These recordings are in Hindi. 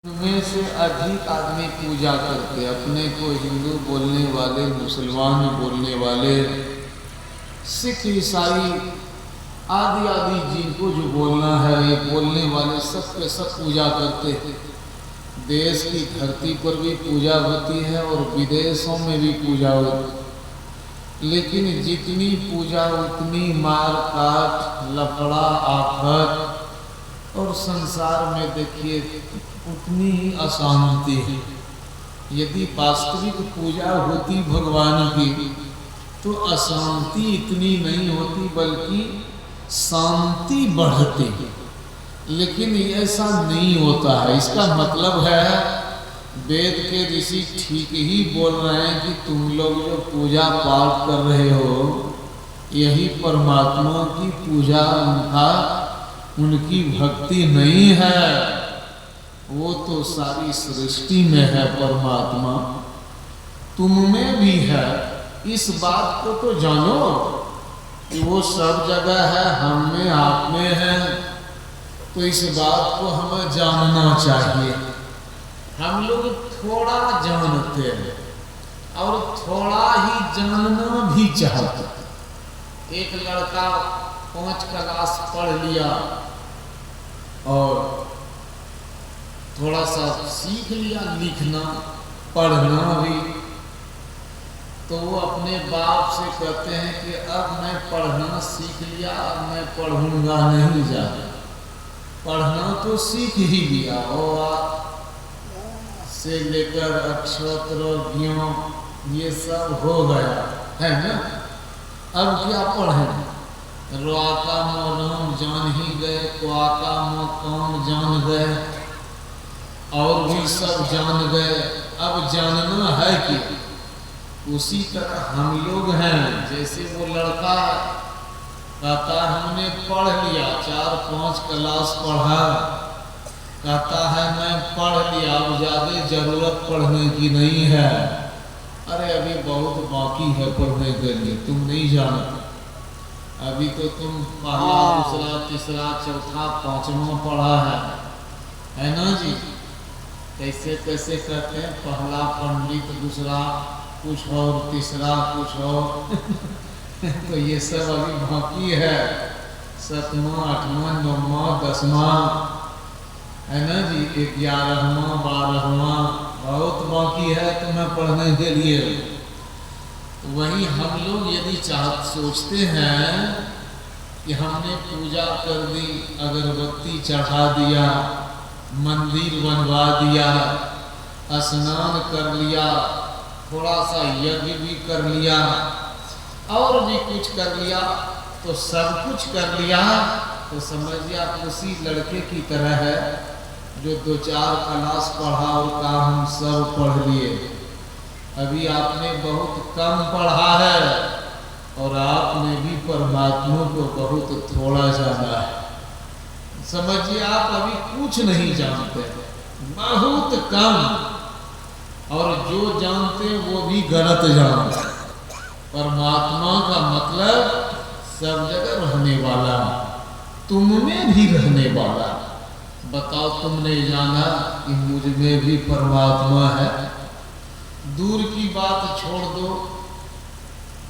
में से अधिक आदमी पूजा करते, अपने को हिंदू बोलने वाले, मुसलमान बोलने वाले, सिख ईसाई आदि आदि जिनको जो बोलना है ये बोलने वाले सब के सब पूजा करते हैं। देश की धरती पर भी पूजा होती है और विदेशों में भी पूजा होती है, लेकिन जितनी पूजा उतनी मार काट, लफड़ा, आफत और संसार में देखिए उतनी ही अशांति है। यदि वास्तविक पूजा होती भगवान की तो अशांति इतनी नहीं होती बल्कि शांति बढ़ती, लेकिन ऐसा नहीं होता है। इसका मतलब है वेद के ऋषि ठीक ही बोल रहे हैं कि तुम लोग जो पूजा पाठ कर रहे हो यही परमात्मा की पूजा, उनकी भक्ति नहीं है। वो तो सारी सृष्टि में है परमात्मा, तुम में भी है। इस बात को तो जानो कि वो सब जगह है, हम में आप में है। तो इस बात को हमें जानना चाहिए। हम लोग थोड़ा जानते हैं और थोड़ा ही जानना भी चाहते। एक लड़का 5 क्लास पढ़ लिया और थोड़ा सा सीख लिया लिखना पढ़ना भी, तो वो अपने बाप से कहते हैं कि अब मैं पढ़ना सीख लिया, अब मैं पढ़ूंगा नहीं ज़्यादा। पढ़ना तो सीख ही लिया और से लेकर अक्षर ज्ञ ये सब हो गया है ना। अब क्या पढ़ें? रोआका मोम जान ही गए, क्वाका मो कौन जान गए, और भी सब जान गए। अब जानना है कि उसी तरह हम लोग हैं। जैसे वो लड़का कहता हमने पढ़ लिया, 4-5 क्लास पढ़ा, कहता है मैं पढ़ लिया, अब ज़्यादा ज़रूरत पढ़ने की नहीं है। अरे अभी बहुत बाकी है पढ़ने के लिए, तुम नहीं जानते। अभी तो तुम पहला, दूसरा, तीसरा, चौथा, 5वां पढ़ा है ना जी। कैसे कैसे कहते हैं, पहला पंडित, दूसरा कुछ और, तीसरा कुछ और तो ये सब अभी बाकी है। 7वां, 8वां, 9वां, 10वां है ना जी, 11वां, 12वां बहुत बाकी है तुम्हें पढ़ने के लिए। वही हम लोग यदि सोचते हैं कि हमने पूजा कर दी, अगरबत्ती चढ़ा दिया, मंदिर बनवा दिया, स्नान कर लिया, थोड़ा सा यज्ञ भी कर लिया और भी कुछ कर लिया, तो सब कुछ कर लिया, तो समझिए आप उसी लड़के की तरह है जो 2-4 क्लास पढ़ा और कहा हम सब पढ़ लिए। अभी आपने बहुत कम पढ़ा है और आपने भी परमात्मा को बहुत थोड़ा जाना है। समझिए आप अभी कुछ नहीं जानते, बहुत कम, और जो जानते वो भी गलत जानते। परमात्मा का मतलब सब जगह रहने वाला, तुम में भी रहने वाला। बताओ तुमने जाना कि मुझ में भी परमात्मा है? दूर की बात छोड़ दो,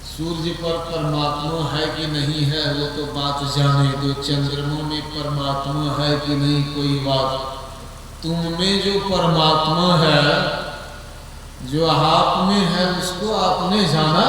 सूर्य पर परमात्मा है कि नहीं है वो तो बात जाने दो। चंद्रमा में परमात्मा है कि नहीं कोई बात, तुम में जो परमात्मा है, जो आप में है, उसको आपने जाना।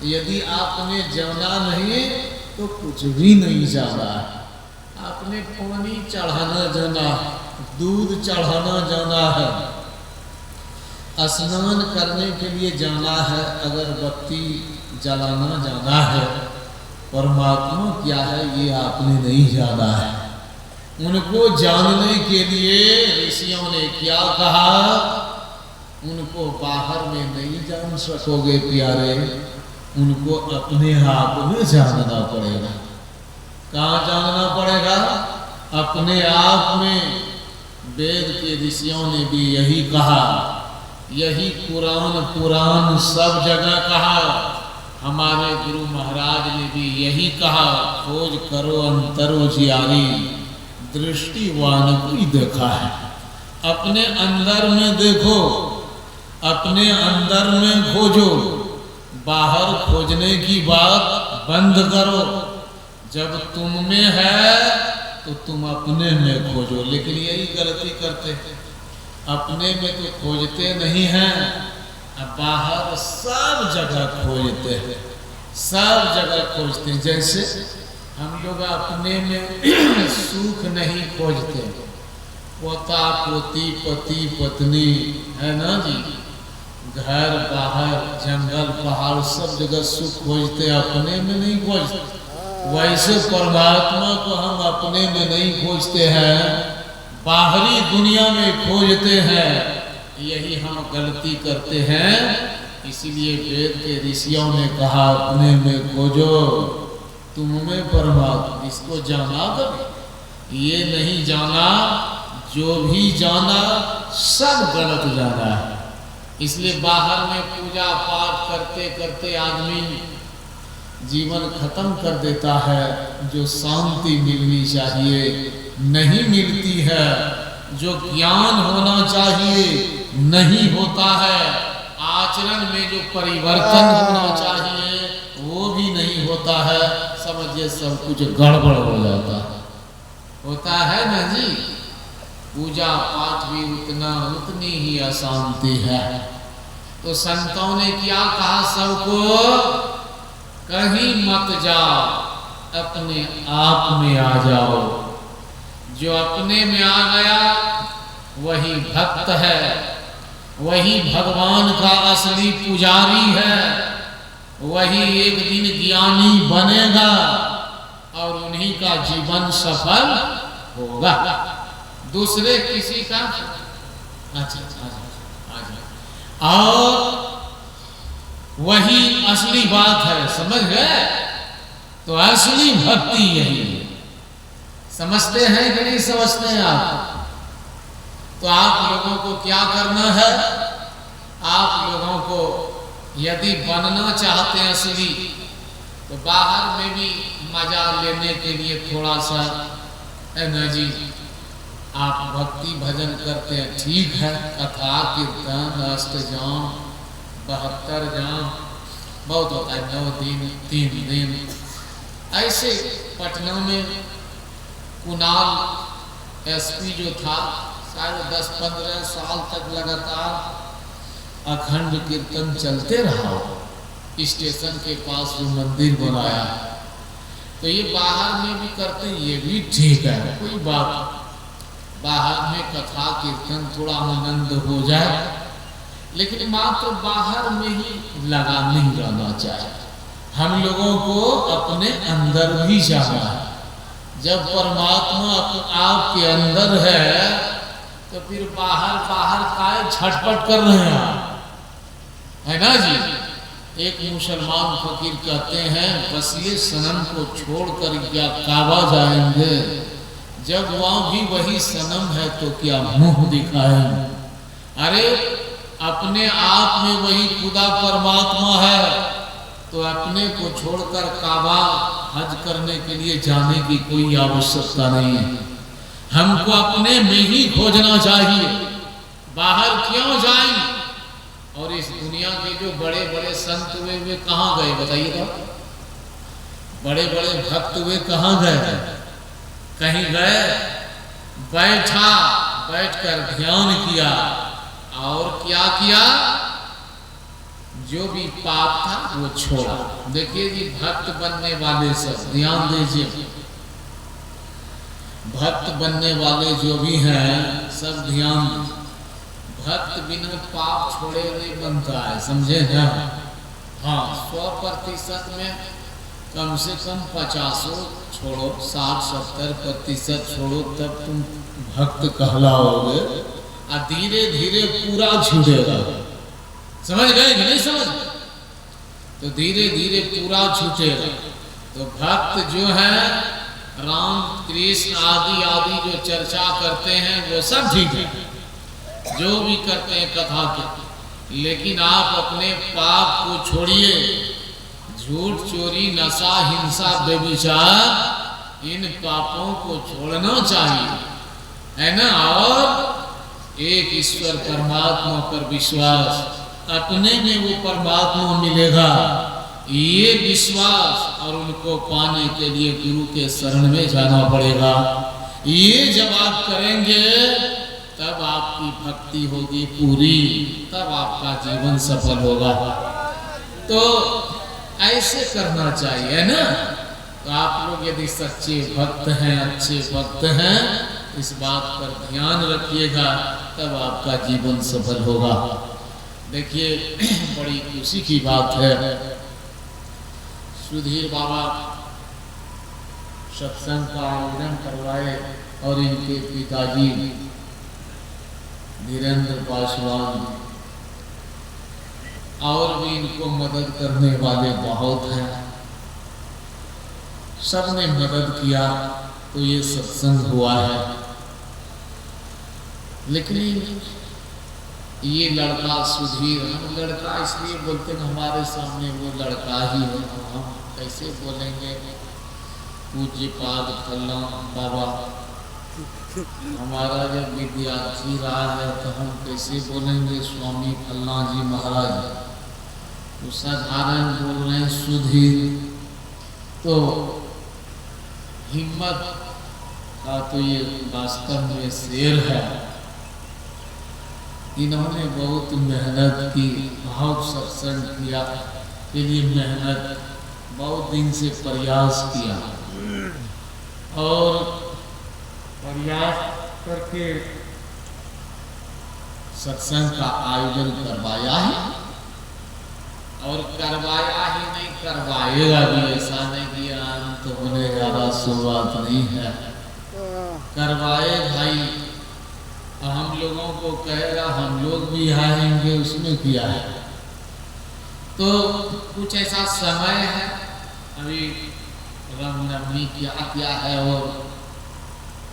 यदि आपने जाना नहीं तो कुछ भी नहीं जाना है। आपने पानी चढ़ाना जाना, दूध चढ़ाना जाना है, स्नान करने के लिए जाना है, अगरबत्ती जलाना जाना है। परमात्मा क्या है ये आपने नहीं जाना है। उनको जानने के लिए ऋषियों ने क्या कहा? उनको बाहर में नहीं जान सकोगे प्यारे, उनको अपने आप में जानना पड़ेगा। कहाँ जानना पड़ेगा? अपने आप में। वेद के ऋषियों ने भी यही कहा, यही पुराण सब जगह कहा। हमारे गुरु महाराज ने भी यही कहा, खोज करो अंतरो जियारी, दृष्टिवान को ही देखा है। अपने अंदर में देखो, अपने अंदर में खोजो, बाहर खोजने की बात बंद करो। जब तुम में है तो तुम अपने में खोजो। लेकिन यही गलती करते हैं, अपने में तो खोजते नहीं हैं, अब बाहर सब जगह खोजते हैं, सब जगह खोजते हैं। जैसे हम लोग अपने में सुख नहीं खोजते, पोता पोती पति पत्नी है ना जी, घर बाहर जंगल पहाड़ सब जगह सुख खोजते, अपने में नहीं खोजते। वैसे परमात्मा को हम अपने में नहीं खोजते हैं, बाहरी दुनिया में खोजते हैं। यही हम गलती करते हैं। इसीलिए वेद के ऋषियों ने कहा अपने में खोजो, तुम में परमात्मा। इसको जाना कभी, ये नहीं जाना, जो भी जाना सब गलत जाना है। इसलिए बाहर में पूजा पाठ करते करते आदमी जीवन खत्म कर देता है। जो शांति मिलनी चाहिए नहीं मिलती है, जो ज्ञान होना चाहिए नहीं होता है, आचरण में जो परिवर्तन होना चाहिए वो भी नहीं होता है। समझिए सब कुछ गड़बड़ हो जाता है, होता है ना जी। पूजा पाठ भी उतनी ही अशांति है। तो संतों ने क्या कहा सबको, कहीं मत जाओ, अपने आप में आ जाओ। जो अपने में आ गया वही भक्त है, वही भगवान का असली पुजारी है, वही एक दिन ज्ञानी बनेगा और उन्हीं का जीवन सफल होगा। दूसरे किसी का अच्छा और वही असली बात है, समझ गए। तो असली भक्ति यही है। समझते हैं कि नहीं समझते हैं आप? तो आप लोगों को क्या करना है, आप लोगों को यदि बनना चाहते हैं असली, तो बाहर में भी मजा लेने के लिए थोड़ा सा एनर्जी, आप भक्ति भजन करते हैं, ठीक है, कथा कीर्तन अष्टजाम 72 जाम बहुत होता है, 9 दिन 3 दिन। ऐसे पटना में कुणाल एसपी जो था, शायद 10-15 साल तक लगातार अखंड कीर्तन चलते रहा। स्टेशन के पास जो मंदिर बनाया, तो ये बाहर में भी करते हैं, ये भी ठीक है, कोई बात। बाहर में कथा कीर्तन थोड़ा आनंद हो जाए, लेकिन मात्र बाहर में ही लगा नहीं रहना चाहिए। हम लोगों को अपने अंदर भी जाना है। जब परमात्मा आपके अंदर है तो फिर बाहर काय छटपट कर रहे हैं आप, है ना जी। एक मुसलमान फकीर कहते हैं, बसले सनम को छोड़कर क्या काबा जाएंगे, जब वहां भी वही सनम है तो क्या मुंह दिखाएंगे। अरे अपने आप में वही खुदा परमात्मा है, तो अपने को छोड़कर काबा हज करने के लिए जाने की कोई आवश्यकता नहीं है। हमको अपने में ही खोजना चाहिए, बाहर क्यों जाएं। और इस दुनिया के जो बड़े बड़े संत हुए वे कहाँ गए बताइए तो, बड़े बड़े भक्त हुए कहाँ गए, कहीं गए, बैठकर ध्यान किया और क्या किया, जो भी पाप था वो छोड़ा। देखिए जी, भक्त बनने वाले सब ध्यान दीजिए, भक्त बनने वाले जो भी हैं सब ध्यान दीजिए। भक्त बिना पाप छोड़े नहीं बनता है, समझे ना। हाँ, 100% में कम से कम 50 छोड़ो, 60-70% छोड़ो, तब तुम भक्त कहलाओगे। और धीरे धीरे पूरा छूटेगा, समझ गए कि नहीं समझ, तो धीरे धीरे पूरा छूटेगा। तो भक्त जो है राम कृष्ण आदि जो चर्चा करते हैं वो सब ठीक है, जो भी करते हैं कथा के, लेकिन आप अपने पाप को छोड़िए। झूठ चोरी नशा हिंसा व्यभिचार इन पापों को छोड़ना चाहिए, है ना। और एक ईश्वर परमात्मा पर विश्वास, अपने में वो परमात्मा मिलेगा, ये विश्वास, और उनको पाने के लिए गुरु के शरण में जाना पड़ेगा। ये जब आप करेंगे तब आपकी भक्ति होगी पूरी, तब आपका जीवन सफल होगा। तो ऐसे करना चाहिए ना। तो आप लोग यदि सच्चे भक्त हैं, अच्छे भक्त हैं, इस बात पर ध्यान रखिएगा, तब आपका जीवन सफल होगा। देखिए बड़ी खुशी की बात है, सुधीर बाबा सत्संग का आयोजन करवाए और इनके पिताजी धीरेन्द्र पासवान और भी इनको मदद करने वाले बहुत हैं, सबने मदद किया तो ये सत्संग हुआ है। लेकिन ये लड़का सुधीर, हम लड़का इसलिए बोलते हैं हमारे सामने वो लड़का ही है, हम कैसे बोलेंगे पूज्यपाद फल्ला बाबा, हमारा जब विद्यार्थी रहा है तो हम कैसे बोलेंगे स्वामी फल्ला जी महाराज, तो साधारण बोल रहे हैं सुधीर। तो हिम्मत का तो ये वास्तव में शेर है। इन्होंने बहुत मेहनत की, बहुत सत्संग किया, के लिए मेहनत, बहुत दिन से प्रयास किया और प्रयास करके सत्संग का आयोजन करवाया है, और करवाया ही नहीं, करवाएगा भी। ऐसा नहीं कि अंत होने वाला सो बात नहीं है, करवाए भाई। हम लोगों को कहेगा हम लोग भी आएंगे, उसमें किया है। तो कुछ ऐसा समय है, अभी रामनवमी क्या है, और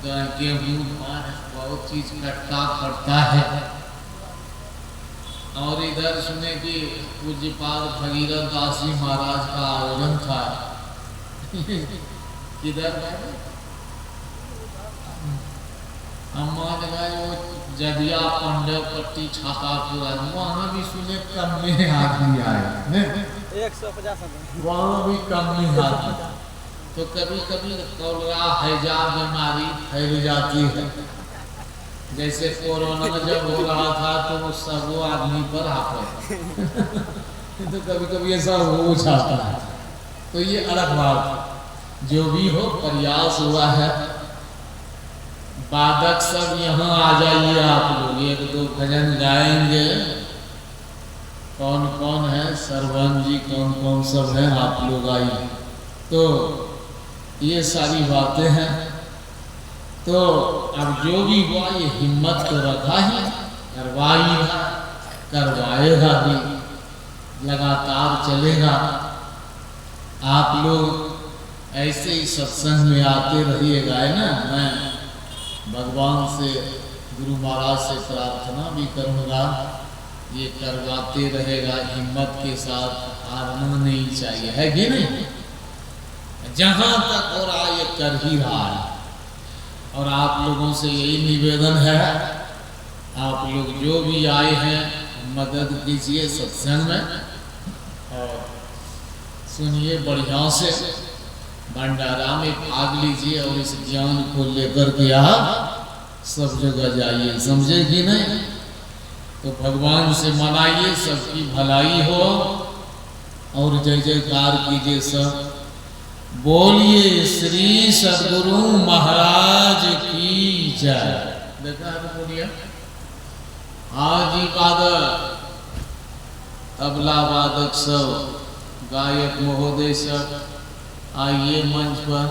गेहूँ बहुत चीज कटता पड़ता है। और इधर सुने कि पूज्यपाद भगीरथ दास जी महाराज का आयोजन था किधर हम मान गए वो जदिया पंडे पट्टी छातापुर, वहाँ भी सुने कम में आदमी आए, 150 वहाँ भी कम में आदमी। तो कभी कभी कौलरा हैजा बीमारी फैल जाती है, जैसे कोरोना जब हो रहा था तो वो सब आदमी पर आते तो कभी कभी ऐसा हो जाता है। तो ये अलग बात, जो भी हो प्रयास हुआ है। वादक सब यहाँ आ जाइए, आप लोग एक दो भजन गाएंगे। कौन कौन है, सरवन जी कौन कौन सब हैं, आप लोग आइए। तो ये सारी बातें हैं। तो अब जो भी हुआ ये हिम्मत तो रखा ही, करवाएगा भी, लगातार चलेगा। आप लोग ऐसे ही सत्संग में आते रहिएगा ना। मैं भगवान से, गुरु महाराज से प्रार्थना भी करूँगा, ये करवाते रहेगा, हिम्मत के साथ, हारना नहीं चाहिए, है कि नहीं। जहाँ तक हो रहा ये कर ही रहा है। और आप लोगों से यही निवेदन है, आप लोग जो भी आए हैं मदद कीजिए सत्संग में, और सुनिए बढ़िया से, भंडारा में भाग लीजिए, और इस ज्ञान को लेकर के आप सब जगह जाइए, समझे कि नहीं। तो भगवान से मनाइए, सबकी भलाई हो, और जय जयकार कीजिए सब। बोलिए श्री सद्गुरु महाराज की जय। देखा है बोलिए। हाजी वादक, तबला वादक सब, गायक महोदय सब आइए मंच पर।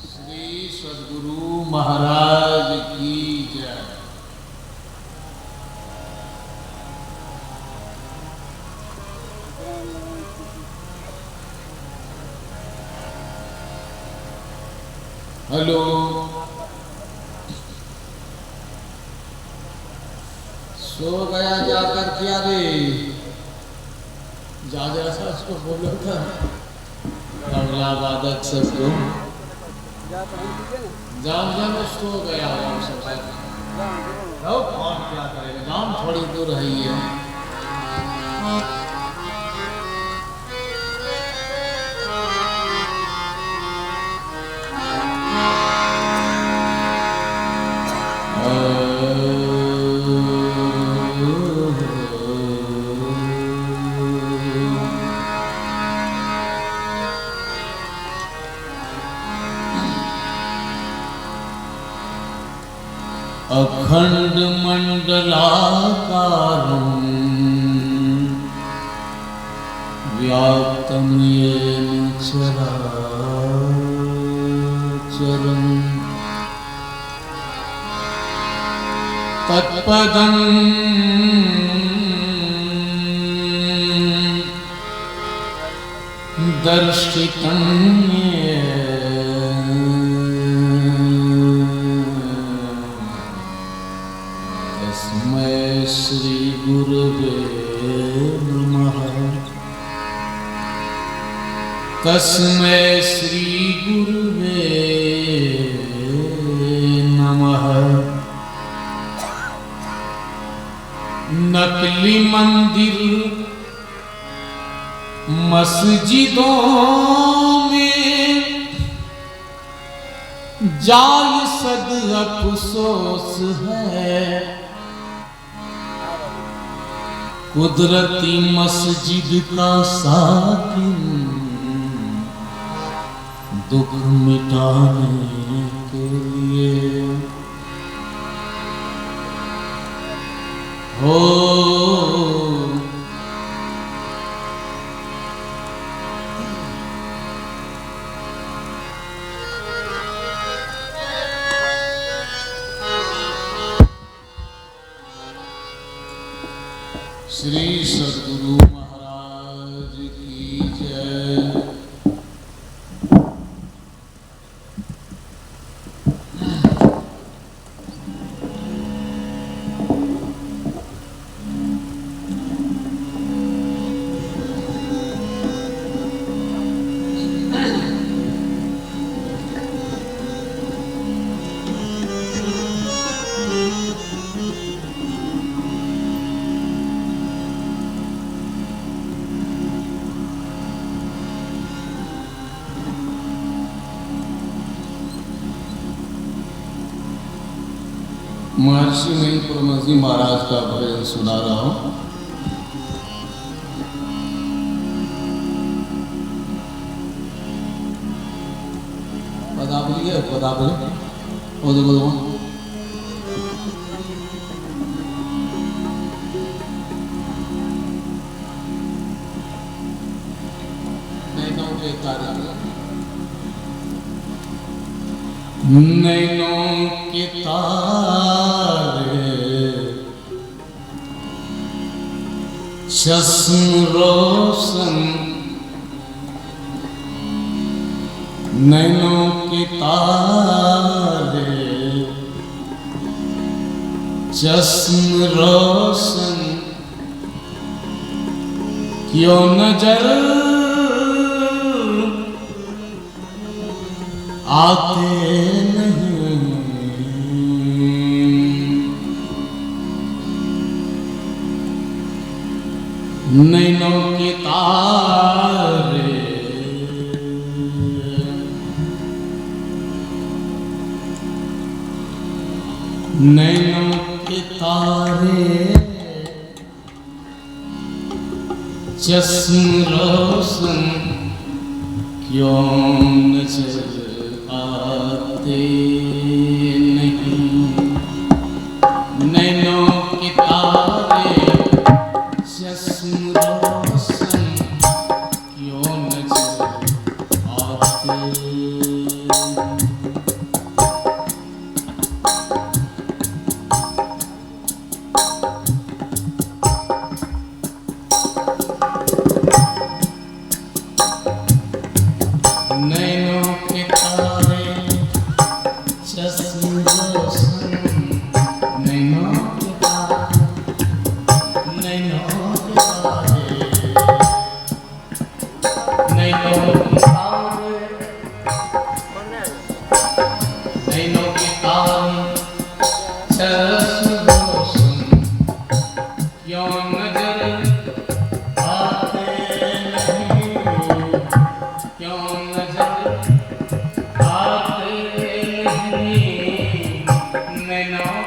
श्री सद्गुरु महाराज की जय। हेलो, सो गया जाकर क्या रे? जा जैसा उसको बोलो था तबला वादक सबको जान जान सो गया होगा सब। और क्या करेगा, गाँव थोड़ी दूर है ये। अखंड मंडलाकारं व्याप्तं येन चराचरम् तत्पदं दर्शितं येन तस्मै श्री गुरवे नमः। तस्मै श्री गुरवे नमः। नकली मंदिर मस्जिदों में जाल सद अफसोस है, कुदरती मस्जिद का साकिन दुख मिटाने के लिए हो। श्री सद्गुरु महाराज की जय। महर्षि महिपुरम जी महाराज का भजन सुना रहा हूँ। पदावली है, पदावली वो देखो नैनों के तारे चश्म रोशन, नैनों के तारे चश्म रोशन, क्यों नजर आते नहीं। नैनों के तारे नैनों के तारे चश्म रोशन, क्यों नजर आते नहीं। नैनों के तारे चश्म रोशन, क्यों नजर आते। नैनों के तारे क्यों नजर आते नहीं, क्यों नजर आते नहीं, नैना